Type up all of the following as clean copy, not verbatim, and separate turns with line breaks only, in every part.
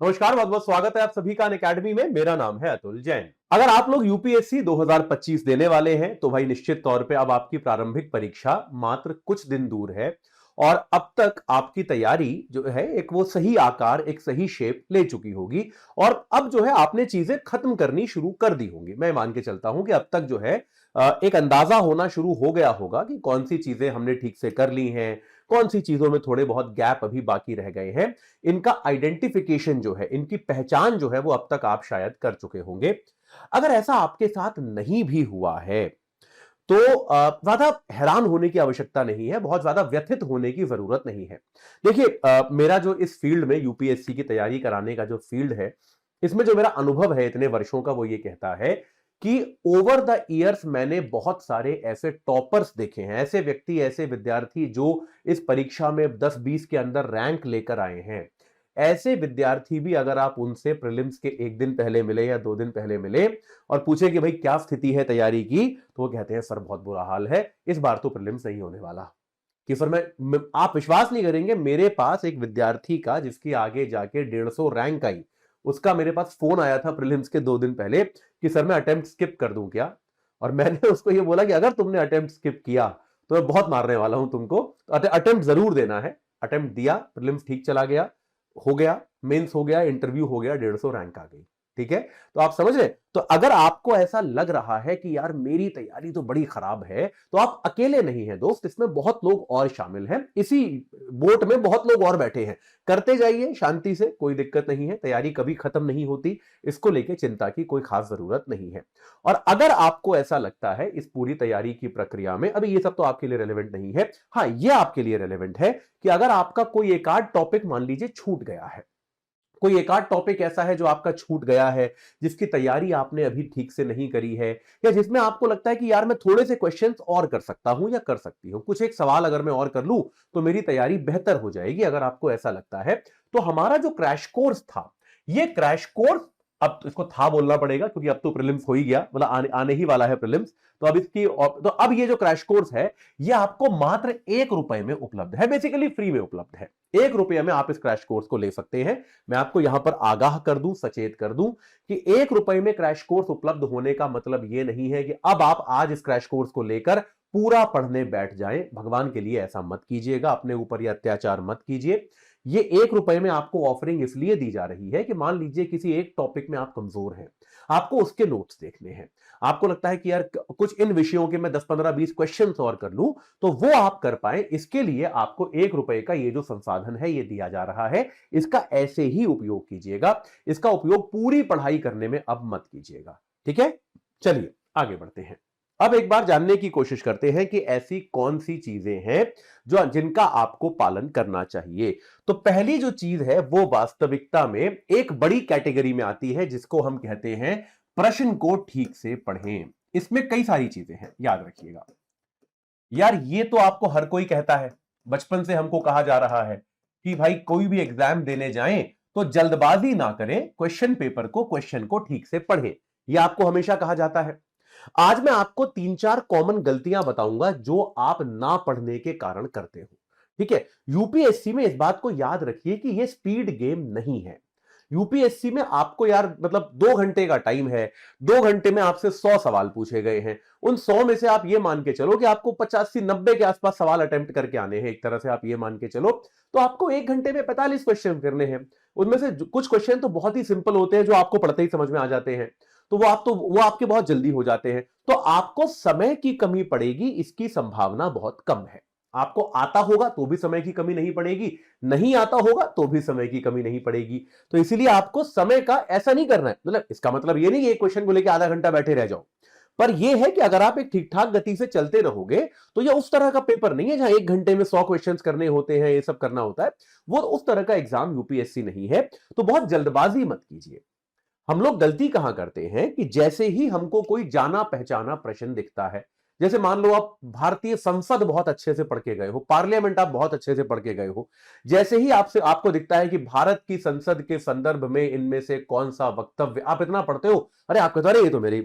नमस्कार, बहुत बहुत स्वागत है आप सभी का अनअकैडमी में। मेरा नाम है अतुल जैन। अगर आप लोग यूपीएससी 2025 देने वाले हैं तो भाई निश्चित तौर पे अब आपकी प्रारंभिक परीक्षा मात्र कुछ दिन दूर है और अब तक आपकी तैयारी जो है एक वो सही आकार, एक सही शेप ले चुकी होगी और अब जो है आपने चीजें खत्म करनी शुरू कर दी होंगी। मैं मान के चलता हूं कि अब तक जो है एक अंदाजा होना शुरू हो गया होगा कि कौन सी चीजें हमने ठीक से कर ली हैं, कौन सी चीजों में थोड़े बहुत गैप अभी बाकी रह गए हैं। इनका आइडेंटिफिकेशन जो है, इनकी पहचान जो है वो अब तक आप शायद कर चुके होंगे। अगर ऐसा आपके साथ नहीं भी हुआ है तो ज्यादा हैरान होने की आवश्यकता नहीं है, बहुत ज्यादा व्यथित होने की जरूरत नहीं है। देखिए, मेरा जो इस फील्ड में यूपीएससी की तैयारी कराने का जो फील्ड है, इसमें जो मेरा अनुभव है इतने वर्षों का, वो ये कहता है कि ओवर द ईयर्स मैंने बहुत सारे ऐसे टॉपर्स देखे हैं, ऐसे व्यक्ति, ऐसे विद्यार्थी जो इस परीक्षा में 10-20 के अंदर रैंक लेकर आए हैं। ऐसे विद्यार्थी भी अगर आप उनसे प्रीलिम्स के एक दिन पहले मिले या 2 दिन पहले मिले और पूछे कि भाई क्या स्थिति है तैयारी की, तो वो कहते हैं सर बहुत बुरा हाल है, इस बार तो प्रीलिम्स नहीं होने वाला। कि सर आप विश्वास नहीं करेंगे, मेरे पास एक विद्यार्थी का जिसकी आगे जाके 150 रैंक आई, उसका मेरे पास फोन आया था प्रीलिम्स के 2 दिन पहले कि सर मैं अटेम्प्ट स्किप कर दूं क्या। और मैंने उसको ये बोला कि अगर तुमने अटेम्प्ट स्किप किया तो मैं बहुत मारने वाला हूं तुमको, अटेम्प्ट जरूर देना है। अटेम्प्ट दिया, प्रीलिम्स ठीक चला गया, हो गया, मेंस हो गया, इंटरव्यू हो गया, 150 रैंक आ गई। ठीक है, तो आप समझ रहे। तो अगर आपको ऐसा लग रहा है कि यार मेरी तैयारी तो बड़ी खराब है, तो आप अकेले नहीं हैं दोस्त, इसमें बहुत लोग और शामिल हैं, इसी बोट में बहुत लोग और बैठे हैं। करते जाइए शांति से, कोई दिक्कत नहीं है, तैयारी कभी खत्म नहीं होती, इसको लेके चिंता की कोई खास जरूरत नहीं है। और अगर आपको ऐसा लगता है इस पूरी तैयारी की प्रक्रिया में, अभी ये सब तो आपके लिए रेलेवेंट नहीं है, हाँ ये आपके लिए रेलेवेंट है कि अगर आपका कोई एक आध टॉपिक मान लीजिए छूट गया है, कोई एक आध टॉपिक ऐसा है जो आपका छूट गया है, जिसकी तैयारी आपने अभी ठीक से नहीं करी है, या जिसमें आपको लगता है कि यार मैं थोड़े से क्वेश्चंस और कर सकता हूं या कर सकती हूं, कुछ एक सवाल अगर मैं और कर लूं तो मेरी तैयारी बेहतर हो जाएगी, अगर आपको ऐसा लगता है, तो हमारा जो क्रैश कोर्स था, ये क्रैश कोर्स, अब तो इसको था बोलना पड़ेगा क्योंकि अब तो प्रीलिम्स हो ही गया, मतलब आने ही वाला है प्रीलिम्स। तो अब इसकी, तो अब ये जो क्रैश कोर्स है, ये आपको मात्र 1 रुपए में उपलब्ध है, बेसिकली फ्री में उपलब्ध है। 1 रुपये में आप इस क्रैश कोर्स को ले सकते हैं। मैं आपको यहां पर आगाह कर दूं, सचेत कर दूं कि 1 रुपए में क्रैश कोर्स उपलब्ध होने का मतलब यह नहीं है कि अब आप आज इस क्रैश कोर्स को लेकर पूरा पढ़ने बैठ जाएं। भगवान के लिए ऐसा मत कीजिएगा, अपने ऊपर यह अत्याचार मत कीजिए। ये 1 रुपए में आपको ऑफरिंग इसलिए दी जा रही है कि मान लीजिए किसी एक टॉपिक में आप कमजोर हैं, आपको उसके नोट्स देखने हैं, आपको लगता है कि यार कुछ इन विषयों के मैं 10-15-20 क्वेश्चन और कर लूं तो वो आप कर पाए, इसके लिए आपको 1 रुपए का ये जो संसाधन है ये दिया जा रहा है। इसका ऐसे ही उपयोग कीजिएगा, इसका उपयोग पूरी पढ़ाई करने में अब मत कीजिएगा। ठीक है, चलिए आगे बढ़ते हैं। अब एक बार जानने की कोशिश करते हैं कि ऐसी कौन सी चीजें हैं जो जिनका आपको पालन करना चाहिए। तो पहली जो चीज है वो वास्तविकता में एक बड़ी कैटेगरी में आती है, जिसको हम कहते हैं प्रश्न को ठीक से पढ़ें। इसमें कई सारी चीजें हैं, याद रखिएगा। यार ये तो आपको हर कोई कहता है, बचपन से हमको कहा जा रहा है कि भाई कोई भी एग्जाम देने जाएं तो जल्दबाजी ना करें, क्वेश्चन पेपर को, क्वेश्चन को ठीक से पढ़ें। यह आपको हमेशा कहा जाता है। आज मैं आपको 3-4 कॉमन गलतियां बताऊंगा जो आप ना पढ़ने के कारण करते हो। ठीक है, यूपीएससी में इस बात को याद रखिए कि यह स्पीड गेम नहीं है। यूपीएससी में आपको यार मतलब 2 घंटे का टाइम है, 2 घंटे में आपसे 100 सवाल पूछे गए हैं। उन 100 में से आप ये मान के चलो कि आपको 85-90 के आसपास सवाल अटेम्प्ट करके आने हैं, एक तरह से आप ये मान के चलो। तो आपको 1 घंटे में 45 क्वेश्चन करने हैं। उनमें से कुछ क्वेश्चन तो बहुत ही सिंपल होते हैं, जो आपको पढ़ते ही समझ में आ जाते हैं, तो वो आपके बहुत जल्दी हो जाते हैं। तो आपको समय की कमी पड़ेगी, इसकी संभावना बहुत कम है। आपको आता होगा तो भी समय की कमी नहीं पड़ेगी, नहीं आता होगा तो भी समय की कमी नहीं पड़ेगी। तो इसीलिए आपको समय का ऐसा नहीं करना है, मतलब इसका मतलब ये नहीं कि एक क्वेश्चन को लेकर आधा घंटा बैठे रह जाओ, पर यह है कि अगर आप एक ठीक ठाक गति से चलते रहोगे तो यह उस तरह का पेपर नहीं है जहां 1 घंटे में 100 क्वेश्चंस करने होते हैं, ये सब करना होता है। वो उस तरह का एग्जाम यूपीएससी नहीं है। तो बहुत जल्दबाजी मत कीजिए। हम लोग गलती कहां करते हैं कि जैसे ही हमको कोई जाना पहचाना प्रश्न दिखता है, जैसे मान लो आप भारतीय संसद बहुत अच्छे से पढ़ के गए हो, पार्लियामेंट आप बहुत अच्छे से पढ़ के गए हो, जैसे ही आपको दिखता है कि भारत की संसद के संदर्भ में इनमें से कौन सा वक्तव्य, आप इतना पढ़ते हो, अरे आप कहते हो अरे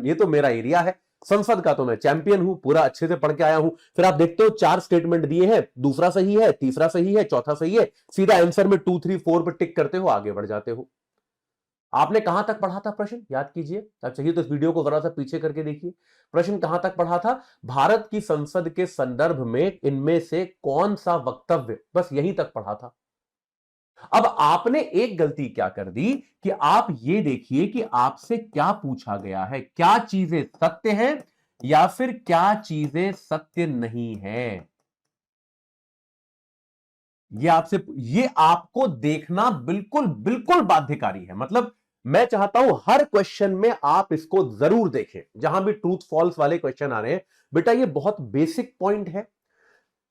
ये तो मेरा एरिया है, संसद का तो मैं चैंपियन हूं, पूरा अच्छे से पढ़ के आया हूं। फिर आप देखते हो 4 स्टेटमेंट दिए हैं, दूसरा सही है, तीसरा सही है, चौथा सही है, सीधा आंसर में 2 3 4 पर टिक करते हो, आगे बढ़ जाते हो। आपने कहां तक पढ़ा था प्रश्न, याद कीजिए। अब चाहिए तो इस वीडियो को जरा सा पीछे करके देखिए, प्रश्न कहां तक पढ़ा था? भारत की संसद के संदर्भ में इनमें से कौन सा वक्तव्य, बस यहीं तक पढ़ा था। अब आपने एक गलती क्या कर दी कि आप ये देखिए कि आपसे क्या पूछा गया है, क्या चीजें सत्य हैं या फिर क्या चीजें सत्य नहीं है। ये आपको देखना बिल्कुल बिल्कुल बाध्यकारी है। मतलब मैं चाहता हूं हर क्वेश्चन में आप इसको जरूर देखें, जहां भी ट्रूथ फॉल्स वाले क्वेश्चन आ रहे हैं। बेटा ये बहुत बेसिक पॉइंट है,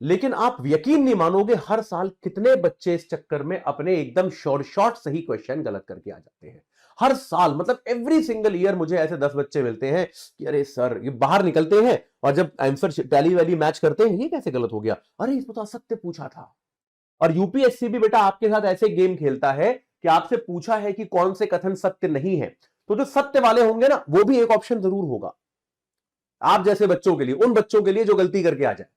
लेकिन आप यकीन नहीं मानोगे हर साल कितने बच्चे इस चक्कर में अपने एकदम शॉर्ट सही क्वेश्चन गलत करके आ जाते हैं। हर साल, मतलब एवरी सिंगल ईयर मुझे ऐसे 10 बच्चे मिलते हैं कि अरे सर, ये बाहर निकलते हैं और जब आंसर टैली वैली मैच करते हैं, ये कैसे गलत हो गया, अरे इसमें तो असत्य पूछा था। और यूपीएससी भी बेटा आपके साथ ऐसे गेम खेलता है कि आपसे पूछा है कि कौन से कथन सत्य नहीं है, तो जो सत्य वाले होंगे ना, वो भी एक ऑप्शन जरूर होगा आप जैसे बच्चों के लिए, उन बच्चों के लिए जो गलती करके आ जाए।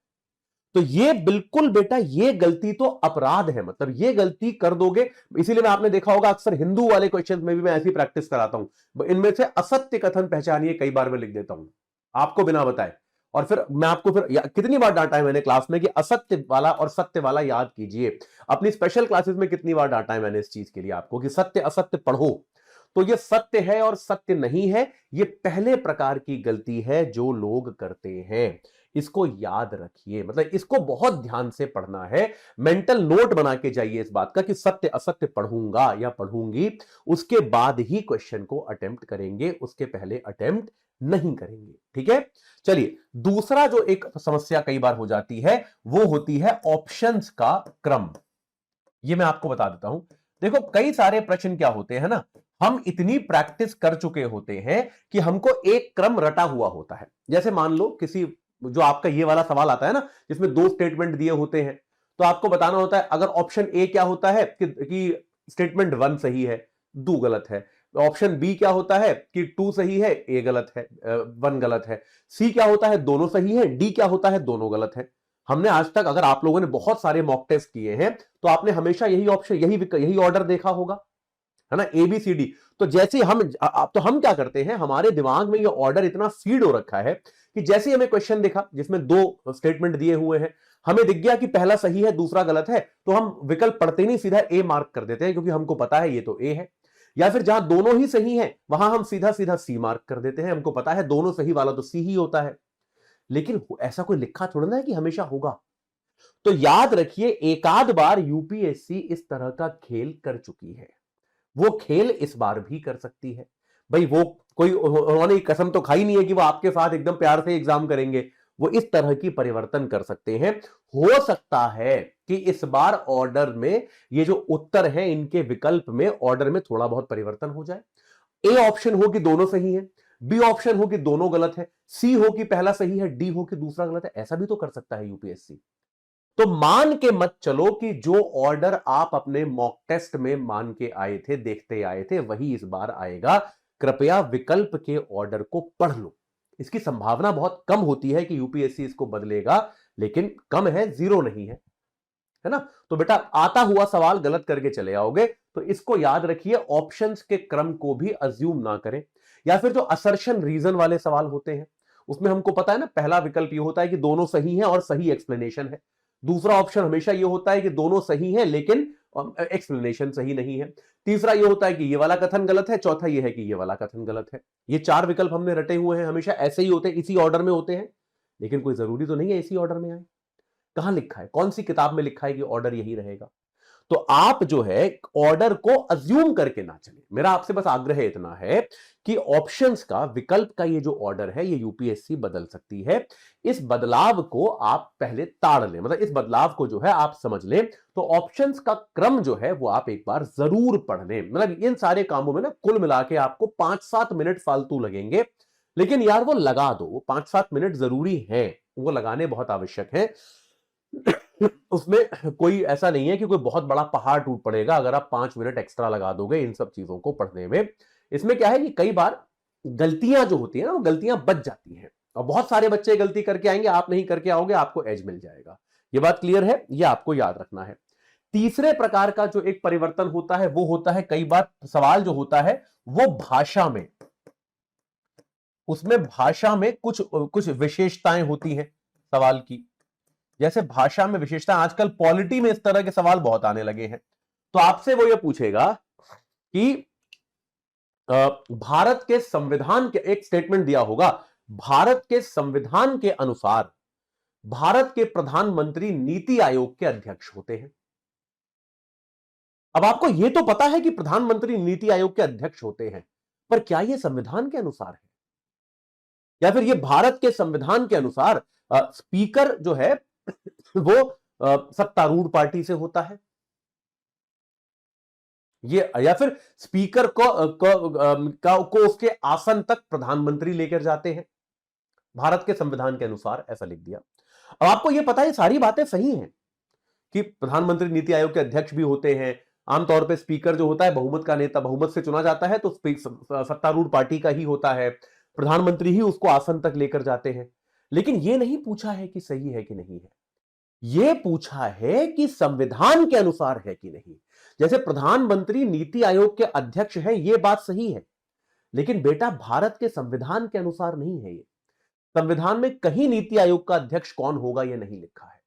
तो ये बिल्कुल बेटा, ये गलती तो अपराध है, मतलब ये गलती कर दोगे। इसीलिए मैं, आपने देखा होगा अक्सर हिंदू वाले क्वेश्चन में भी मैं ऐसी प्रैक्टिस कराता हूं, इनमें से असत्य कथन पहचानिए, कई बार मैं लिख देता हूं आपको बिना बताए। और फिर मैं आपको फिर कितनी बार डांटा है मैंने क्लास में कि असत्य वाला और सत्य वाला याद कीजिए। अपनी स्पेशल क्लासेस में कितनी बार डांटा है मैंने इस चीज के लिए आपको कि सत्य असत्य पढ़ो। तो ये सत्य है और सत्य नहीं है, ये पहले प्रकार की गलती है जो लोग करते हैं। इसको याद रखिए, मतलब इसको बहुत ध्यान से पढ़ना है। मेंटल नोट बना के जाइए इस बात का कि सत्य असत्य पढ़ूंगा या पढ़ूंगी, उसके बाद ही क्वेश्चन को अटेम्प्ट करेंगे, उसके पहले अटेम्प्ट नहीं करेंगे। ठीक है, चलिए दूसरा जो एक समस्या कई बार हो जाती है, वो होती है ऑप्शंस का क्रम। ये मैं आपको बता देता हूं। देखो कई सारे प्रश्न क्या होते हैं ना, हम इतनी प्रैक्टिस कर चुके होते हैं कि हमको एक क्रम रटा हुआ होता है। जैसे मान लो किसी, जो आपका ये वाला सवाल आता है ना, जिसमें 2 स्टेटमेंट दिए होते हैं, तो आपको बताना होता है अगर ऑप्शन ए क्या होता है कि स्टेटमेंट 1 सही है, 2 गलत है। ऑप्शन बी क्या होता है कि 2 सही है, ए गलत है, 1 गलत है। सी क्या होता है, दोनों सही है। डी क्या होता है, दोनों गलत है। हमने आज तक, अगर आप लोगों ने बहुत सारे मॉक टेस्ट किए हैं, तो आपने हमेशा यही ऑप्शन, यही ऑर्डर देखा होगा, है ना, ए बी सी डी। तो जैसे हम, तो हम क्या करते हैं, हमारे दिमाग में ये ऑर्डर इतना फीड हो रखा है कि जैसे ही हमें क्वेश्चन देखा जिसमें 2 स्टेटमेंट दिए हुए हैं, हमें दिख गया कि पहला सही है दूसरा गलत है, तो हम विकल्प पढ़ते नहीं सीधा ए मार्क कर देते हैं, क्योंकि हमको पता है ये तो ए है। या फिर जहां दोनों ही सही हैं, वहां हम सीधा सीधा सी मार्क कर देते हैं, हमको पता है दोनों सही वाला तो सी ही होता है। लेकिन ऐसा कोई लिखा थोड़ा ना है कि हमेशा होगा। तो याद रखिए, एकाध बार यूपीएससी इस तरह का खेल कर चुकी है, वो खेल इस बार भी कर सकती है। भाई वो कोई, उन्होंने कसम तो खाई नहीं है कि वो आपके साथ एकदम प्यार से एग्जाम करेंगे, वो इस तरह की परिवर्तन कर सकते हैं। हो सकता है कि इस बार ऑर्डर में, ये जो उत्तर है इनके विकल्प में, ऑर्डर में थोड़ा बहुत परिवर्तन हो जाए। ए ऑप्शन हो कि दोनों सही है, बी ऑप्शन हो कि दोनों गलत है, सी हो कि पहला सही है, डी हो कि दूसरा गलत है। ऐसा भी तो कर सकता है यूपीएससी। तो मान के मत चलो कि जो ऑर्डर आप अपने मॉक टेस्ट में मान के आए थे, देखते आए थे, वही इस बार आएगा। कृपया विकल्प के ऑर्डर को पढ़ लो। इसकी संभावना बहुत कम होती है कि यूपीएससी इसको बदलेगा, लेकिन कम है, जीरो नहीं है ना। तो बेटा आता हुआ सवाल गलत करके चले आओगे, तो इसको याद रखिए, ऑप्शंस के क्रम को भी अज्यूम ना करें। या फिर जो असर्शन रीजन वाले सवाल होते हैं, उसमें हमको पता है ना, पहला विकल्प ये होता है कि दोनों सही हैं और सही एक्सप्लेनेशन है। दूसरा ऑप्शन हमेशा ये होता है कि दोनों सही हैं लेकिन एक्सप्लेनेशन सही नहीं है। तीसरा ये होता है कि ये वाला कथन गलत है। चौथा ये है कि ये वाला कथन गलत है। ये 4 विकल्प हमने रटे हुए हैं, हमेशा ऐसे ही होते हैं, इसी ऑर्डर में होते हैं। लेकिन कोई जरूरी तो नहीं है इसी ऑर्डर में आए। कहां लिखा है, कौन सी किताब में लिखा है कि ऑर्डर यही रहेगा? तो आप जो है ऑर्डर को अज्यूम करके ना चले। मेरा आपसे बस आग्रह इतना है कि ऑप्शंस का, विकल्प का ये जो ऑर्डर है, ये यूपीएससी बदल सकती है। इस बदलाव को आप पहले ताड़ लें, मतलब इस बदलाव को जो है आप समझ लें। तो ऑप्शंस का क्रम जो है वो आप एक बार जरूर पढ़ लें। मतलब इन सारे कामों में ना कुल मिला के आपको 5-7 मिनट फालतू लगेंगे, लेकिन यार वो लगा दो। वो 5-7 मिनट जरूरी है, वो लगाने बहुत आवश्यक है। उसमें कोई ऐसा नहीं है कि कोई बहुत बड़ा पहाड़ टूट पड़ेगा अगर आप 5 मिनट एक्स्ट्रा लगा दोगे इन सब चीजों को पढ़ने में। इसमें क्या है कि कई बार गलतियां जो होती है ना, वो गलतियां बच जाती हैं। और बहुत सारे बच्चे गलती करके आएंगे, आप नहीं करके आओगे, आपको एज मिल जाएगा। ये बात क्लियर है, ये आपको याद रखना है। तीसरे प्रकार का जो एक परिवर्तन होता है वो होता है, कई बार सवाल जो होता है वो भाषा में, उसमें भाषा में कुछ कुछ विशेषताएं होती हैं सवाल की। जैसे भाषा में विशेषता, आजकल पॉलिटी में इस तरह के सवाल बहुत आने लगे हैं। तो आपसे वो ये पूछेगा कि भारत के संविधान के, एक स्टेटमेंट दिया होगा, भारत के संविधान के अनुसार भारत के प्रधानमंत्री नीति आयोग के अध्यक्ष होते हैं। अब आपको यह तो पता है कि प्रधानमंत्री नीति आयोग के अध्यक्ष होते हैं, पर क्या यह संविधान के अनुसार है, या फिर यह भारत के संविधान के अनुसार स्पीकर जो है वो सत्तारूढ़ पार्टी से होता है, ये, या फिर स्पीकर को उसके आसन तक प्रधानमंत्री लेकर जाते हैं। भारत के संविधान के अनुसार ऐसा लिख दिया। अब आपको यह पता है सारी बातें सही हैं कि प्रधानमंत्री नीति आयोग के अध्यक्ष भी होते हैं। आमतौर पर स्पीकर जो होता है बहुमत का नेता, बहुमत से चुना जाता है, तो सत्तारूढ़ पार्टी का ही होता है, प्रधानमंत्री ही उसको आसन तक लेकर जाते हैं। लेकिन यह नहीं पूछा है कि सही है कि नहीं है, यह पूछा है कि संविधान के अनुसार है कि नहीं। जैसे प्रधानमंत्री नीति आयोग के अध्यक्ष हैं, यह बात सही है, लेकिन बेटा भारत के संविधान के अनुसार नहीं है। ये संविधान में कहीं नीति आयोग का अध्यक्ष कौन होगा यह नहीं लिखा है।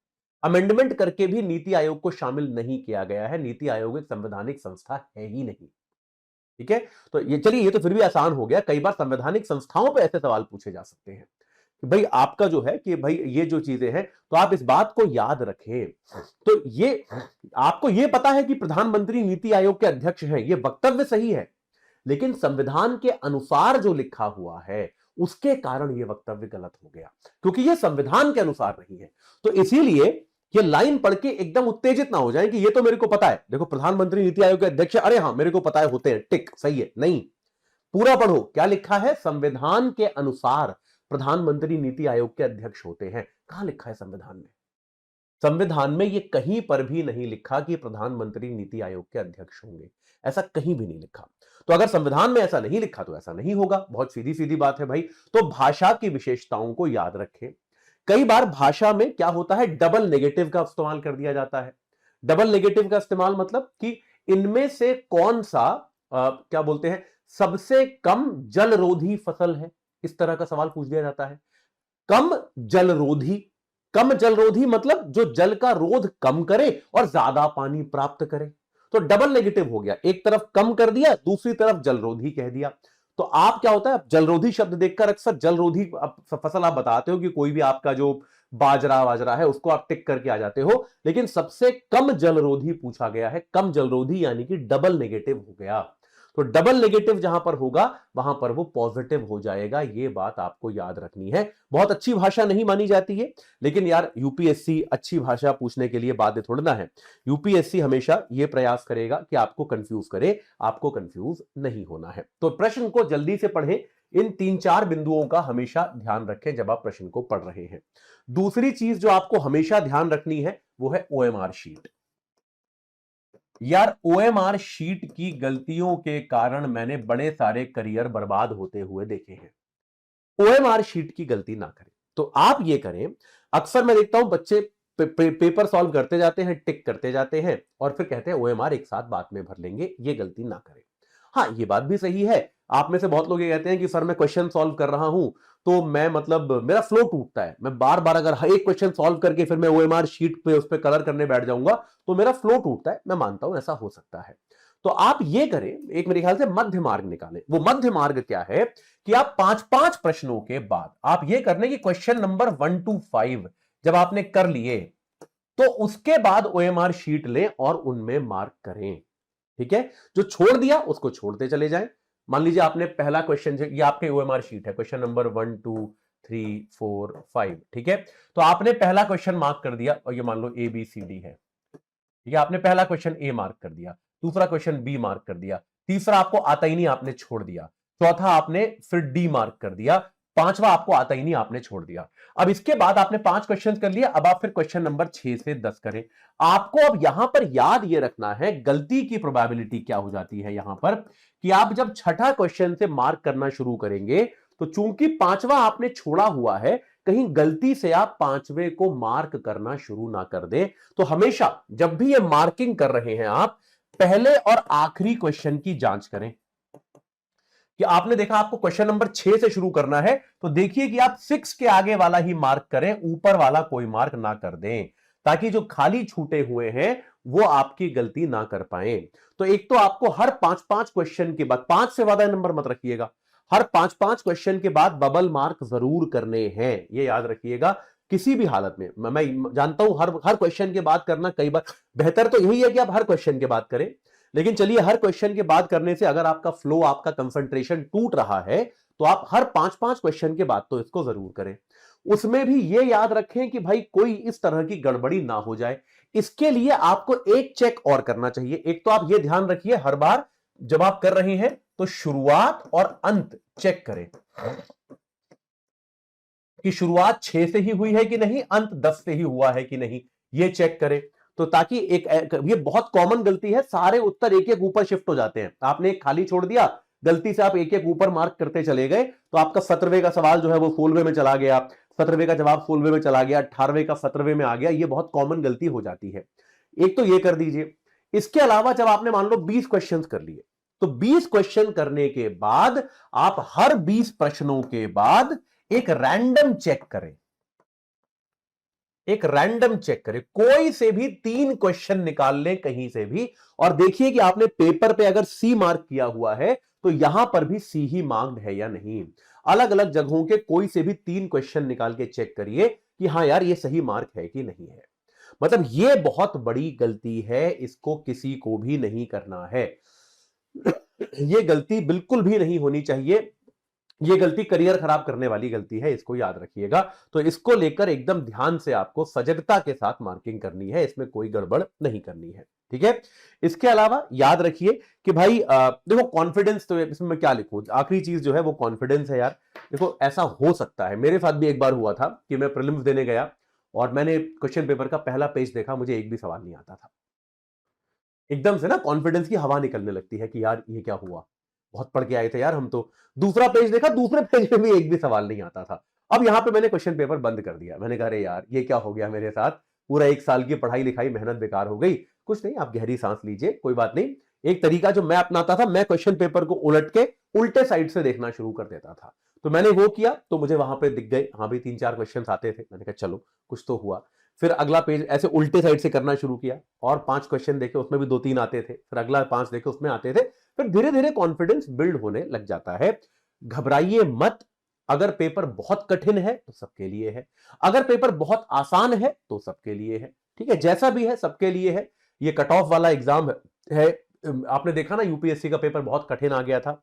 अमेंडमेंट करके भी नीति आयोग को शामिल नहीं किया गया है। नीति आयोग एक संवैधानिक संस्था है ही नहीं। ठीक है, तो ये चलिए, ये तो फिर भी आसान हो गया। कई बार संवैधानिक संस्थाओं पर ऐसे सवाल पूछे जा सकते हैं कि भाई आपका जो है कि भाई ये जो चीजें हैं, तो आप इस बात को याद रखें। तो ये आपको ये पता है कि प्रधानमंत्री नीति आयोग के अध्यक्ष हैं, ये वक्तव्य सही है, लेकिन संविधान के अनुसार जो लिखा हुआ है उसके कारण यह वक्तव्य गलत हो गया, क्योंकि यह संविधान के अनुसार नहीं है। तो इसीलिए ये लाइन पढ़ के एकदम उत्तेजित ना हो जाए कि ये तो मेरे को पता है, देखो प्रधानमंत्री नीति आयोग के अध्यक्ष, अरे हां मेरे को पता है, होते हैं, टिक, सही है। नहीं, पूरा पढ़ो क्या लिखा है। संविधान के अनुसार प्रधानमंत्री नीति आयोग के अध्यक्ष होते हैं। कहां लिखा है संविधान में? संविधान में यह कहीं पर भी नहीं लिखा कि प्रधानमंत्री नीति आयोग के अध्यक्ष होंगे, ऐसा कहीं भी नहीं लिखा। तो अगर संविधान में ऐसा नहीं लिखा तो ऐसा नहीं होगा। बहुत सीधी सीधी बात है भाई। तो भाषा की विशेषताओं को याद रखें। कई बार भाषा में क्या होता है, डबल नेगेटिव का इस्तेमाल कर दिया जाता है। डबल नेगेटिव का इस्तेमाल मतलब कि इनमें से कौन सा क्या बोलते हैं, सबसे कम जलरोधी फसल है, इस तरह का सवाल पूछ दिया जाता है। कम जलरोधी, कम जलरोधी मतलब जो जल का रोध कम करे और ज्यादा पानी प्राप्त करे। तो डबल नेगेटिव हो गया, एक तरफ कम कर दिया, दूसरी तरफ जलरोधी कह दिया। तो आप क्या होता है, जलरोधी शब्द देखकर अक्सर जलरोधी फसल आप बताते हो कि कोई भी आपका जो बाजरा है उसको आप टिक करके आ जाते हो, लेकिन सबसे कम जलरोधी पूछा गया है। कम जलरोधी यानी कि डबल नेगेटिव हो गया। तो डबल नेगेटिव जहां पर होगा वहां पर वो पॉजिटिव हो जाएगा। ये बात आपको याद रखनी है। बहुत अच्छी भाषा नहीं मानी जाती है, लेकिन यार यूपीएससी अच्छी भाषा पूछने के लिए बाध्य थोड़ा ना है। यूपीएससी हमेशा यह प्रयास करेगा कि आपको कंफ्यूज करे, आपको कंफ्यूज नहीं होना है। तो प्रश्न को जल्दी से पढ़ें, इन 3-4 बिंदुओं का हमेशा ध्यान रखें जब आप प्रश्न को पढ़ रहे हैं। दूसरी चीज जो आपको हमेशा ध्यान रखनी है वो है ओएमआर शीट। यार ओएमआर शीट की गलतियों के कारण मैंने बड़े सारे करियर बर्बाद होते हुए देखे हैं। ओएमआर शीट की गलती ना करें। तो आप ये करें, अक्सर मैं देखता हूं बच्चे पेपर सॉल्व करते जाते हैं, टिक करते जाते हैं और फिर कहते हैं ओएमआर एक साथ बाद में भर लेंगे। ये गलती ना करें। हाँ, ये बात भी सही है। आप में से बहुत लोग ये कहते हैं कि सर मैं क्वेश्चन सॉल्व कर रहा हूं तो मैं मतलब मेरा फ्लो टूटता है, मैं बार बार अगर एक क्वेश्चन सॉल्व करके फिर मैं ओएमआर शीट पे उस पर कलर करने बैठ जाऊंगा तो मेरा फ्लो टूटता है। मैं मानता हूं ऐसा हो सकता है। तो आप ये करें, एक मेरे ख्याल से मध्य मार्ग निकालें। वो मध्य मार्ग क्या है कि आप 5-5 प्रश्नों के बाद आप ये करने की क्वेश्चन नंबर 1 to 5 जब आपने कर लिए तो उसके बाद ओएमआर शीट लें और उनमें मार्क करें। ठीक है, जो छोड़ दिया उसको छोड़ते चले जाएं। मान लीजिए आपने पहला क्वेश्चन, ये आपके ओएमआर शीट है, क्वेश्चन नंबर 1 2 3 4 5। ठीक है, तो आपने पहला क्वेश्चन मार्क कर दिया और ये मान लो ए बी सी डी है। ठीक है, आपने पहला क्वेश्चन ए मार्क कर दिया, दूसरा क्वेश्चन बी मार्क कर दिया, तीसरा आपको आता ही नहीं, आपने छोड़ दिया, चौथा आपने फिर डी मार्क कर दिया, पांचवा आपको आता ही नहीं, आपने छोड़ दिया। अब इसके बाद आपने 5 क्वेश्चन कर लिया। अब आप फिर क्वेश्चन नंबर 6 से 10 करें। आपको अब यहां पर याद ये रखना है गलती की प्रोबेबिलिटी क्या हो जाती है यहां पर, कि आप जब छठा क्वेश्चन से मार्क करना शुरू करेंगे तो चूंकि पांचवा आपने छोड़ा हुआ है, कहीं गलती से आप पांचवे को मार्क करना शुरू ना कर दें। तो हमेशा जब भी ये मार्किंग कर रहे हैं आप, पहले और आखिरी क्वेश्चन की जांच करें। कि आपने देखा आपको क्वेश्चन नंबर 6 से शुरू करना है, तो देखिए कि आप 6 के आगे वाला ही मार्क करें, ऊपर वाला कोई मार्क ना कर दें, ताकि जो खाली छूटे हुए हैं वो आपकी गलती ना कर पाए। तो एक तो आपको हर 5-5 क्वेश्चन के बाद, 5 से ज्यादा नंबर मत रखिएगा, हर 5-5 क्वेश्चन के बाद बबल मार्क जरूर करने हैं, ये याद रखिएगा। किसी भी हालत में, मैं जानता हूं हर हर क्वेश्चन के बाद करना कई बार बेहतर तो यही है कि आप हर क्वेश्चन के बाद करें, लेकिन चलिए हर क्वेश्चन के बाद करने से अगर आपका फ्लो, आपका कंसंट्रेशन टूट रहा है, तो आप हर 5-5 क्वेश्चन के बाद तो इसको जरूर करें। उसमें भी ये याद रखें कि भाई कोई इस तरह की गड़बड़ी ना हो जाए। इसके लिए आपको एक चेक और करना चाहिए। एक तो आप ये ध्यान रखिए, हर बार जब आप कर रहे हैं तो शुरुआत और अंत चेक करें कि शुरुआत 6 से ही हुई है कि नहीं, अंत 10 से ही हुआ है कि नहीं, ये चेक करें। तो ताकि ये बहुत कॉमन गलती है, सारे उत्तर एक एक ऊपर शिफ्ट हो जाते हैं। आपने एक खाली छोड़ दिया, गलती से आप एक एक ऊपर मार्क करते चले गए, तो आपका 17वें का सवाल जो है वो 16वें में चला गया, 17वें का जवाब 16वें में चला गया, 18वें का 17वें में आ गया। ये बहुत कॉमन गलती हो जाती है। एक तो ये कर दीजिए। इसके अलावा जब आपने मान लो 20 क्वेश्चन कर लिए, तो 20 क्वेश्चन करने के बाद आप हर 20 प्रश्नों के बाद एक रैंडम चेक करें, एक रैंडम चेक करें, कोई से भी 3 क्वेश्चन निकाल लें कहीं से भी, और देखिए कि आपने पेपर पे अगर सी मार्क किया हुआ है तो यहां पर भी सी ही मार्क्ड है या नहीं। अलग अलग जगहों के कोई से भी 3 क्वेश्चन निकाल के चेक करिए कि हां यार ये सही मार्क है कि नहीं है। मतलब ये बहुत बड़ी गलती है, इसको किसी को भी नहीं करना है। ये गलती बिल्कुल भी नहीं होनी चाहिए। ये गलती करियर खराब करने वाली गलती है, इसको याद रखिएगा। तो इसको लेकर एकदम ध्यान से आपको सजगता के साथ मार्किंग करनी है, इसमें कोई गड़बड़ नहीं करनी है, ठीक है। इसके अलावा याद रखिए कि भाई देखो कॉन्फिडेंस, तो इसमें मैं क्या लिखूं, आखिरी चीज जो है वो कॉन्फिडेंस है यार। देखो ऐसा हो सकता है, मेरे साथ भी एक बार हुआ था कि मैं प्रीलिम्स देने गया और मैंने क्वेश्चन पेपर का पहला पेज देखा, मुझे एक भी सवाल नहीं आता था। एकदम से ना कॉन्फिडेंस की हवा निकलने लगती है कि यार ये क्या हुआ, बहुत पढ़ के आए थे यार हम तो। दूसरा पेज देखा, दूसरे पेज पे भी एक भी सवाल नहीं आता था। अब यहां पे मैंने क्वेश्चन पेपर बंद कर दिया। मैंने कहा अरे यार ये क्या हो गया मेरे साथ, पूरा 1 साल की पढ़ाई लिखाई मेहनत बेकार हो गई। कुछ नहीं, आप गहरी सांस लीजिए, कोई बात नहीं। एक तरीका जो मैं अपनाता था, मैं क्वेश्चन पेपर को उलट के उल्टे साइड से देखना शुरू कर देता था। तो मैंने वो किया तो मुझे वहां पे दिख गए, हाँ भी 3-4 क्वेश्चन आते थे। मैंने कहा चलो कुछ तो हुआ। फिर अगला पेज ऐसे उल्टे साइड से करना शुरू किया और 5 क्वेश्चन देखे, उसमें भी 2-3 आते थे। फिर अगला 5 देखे, उसमें आते थे। फिर धीरे धीरे कॉन्फिडेंस बिल्ड होने लग जाता है। घबराइए मत। अगर पेपर बहुत कठिन है तो सबके लिए है, अगर पेपर बहुत आसान है तो सबके लिए है, ठीक है। जैसा भी है सबके लिए है। ये कट ऑफ वाला एग्जाम है। आपने देखा ना यूपीएससी का पेपर बहुत कठिन आ गया था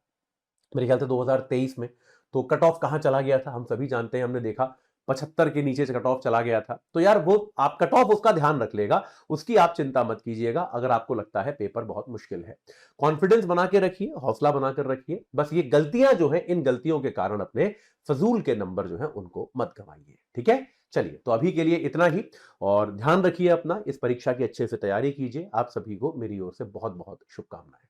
मेरे ख्याल से 2023 में। तो कट ऑफ कहां चला गया था हम सभी जानते हैं, हमने देखा 75 के नीचे से कट ऑफ चला गया था। तो यार वो आप कट ऑफ उसका ध्यान रख लेगा, उसकी आप चिंता मत कीजिएगा अगर आपको लगता है पेपर बहुत मुश्किल है। कॉन्फिडेंस बना के रखिए, हौसला बनाकर रखिए। बस ये गलतियां जो है, इन गलतियों के कारण अपने फजूल के नंबर जो है उनको मत गंवाइए, ठीक है। चलिए तो अभी के लिए इतना ही, और ध्यान रखिए अपना, इस परीक्षा की अच्छे से तैयारी कीजिए। आप सभी को मेरी ओर से बहुत बहुत शुभकामनाएं।